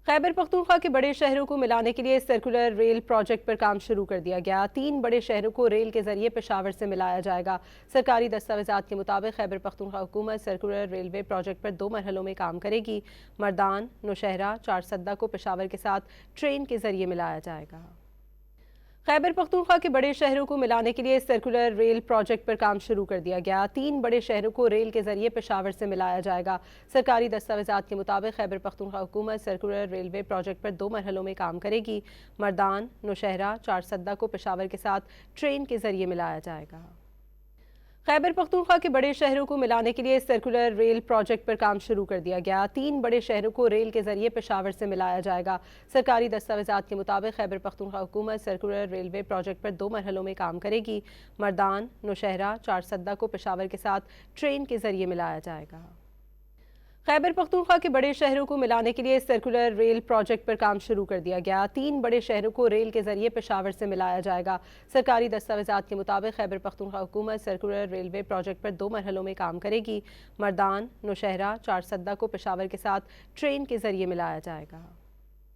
खैबर पख्तूनख्वा के बड़े शहरों को मिलाने के लिए सर्कुलर रेल प्रोजेक्ट पर काम शुरू कर दिया गया। 3 बड़े शहरों को रेल के जरिए पेशावर से मिलाया जाएगा। सरकारी दस्तावेजात के मुताबिक खैबर पख्तूनख्वा हुकूमत सर्कुलर रेलवे प्रोजेक्ट पर 2 मरहलों में काम करेगी। मर्दान, नौशहरा, चारसद्दा को पेशावर के साथ ट्रेन के जरिए मिलाया जाएगा। खैबर पख्तूनख्वा के बड़े शहरों को मिलाने के लिए सर्कुलर रेल प्रोजेक्ट पर काम शुरू कर दिया गया। 3 बड़े शहरों को रेल के जरिए पेशावर से मिलाया जाएगा। सरकारी दस्तावेजात के मुताबिक खैबर पख्तूनख्वा हुकूमत सर्कुलर रेलवे प्रोजेक्ट पर 2 मरहलों में काम करेगी। मर्दान, नौशहरा, चारसद्दा को पेशावर के साथ ट्रेन के जरिए मिलाया जाएगा। खैबर पख्तूनख्वा के बड़े शहरों को मिलाने के लिए सर्कुलर रेल प्रोजेक्ट पर काम शुरू कर दिया गया। 3 बड़े शहरों को रेल के जरिए पेशावर से मिलाया जाएगा। सरकारी दस्तावेजात के मुताबिक खैबर पख्तूनख्वा हुकूमत सर्कुलर रेलवे प्रोजेक्ट पर 2 मरहलों में काम करेगी। मर्दान, नौशहरा, चारसद्दा को पेशावर के साथ ट्रेन के जरिए मिलाया जाएगा। खैबर पख्तूनख्वा के बड़े शहरों को मिलाने के लिए सर्कुलर रेल प्रोजेक्ट पर काम शुरू कर दिया गया। 3 बड़े शहरों को रेल के जरिए पेशावर से मिलाया जाएगा। सरकारी दस्तावेजात के मुताबिक खैबर पख्तूनख्वा हुकूमत सर्कुलर रेलवे प्रोजेक्ट पर 2 मरहलों में काम करेगी। मर्दान, नौशहरा, चारसद्दा को पेशावर के साथ ट्रेन के जरिए मिलाया जाएगा।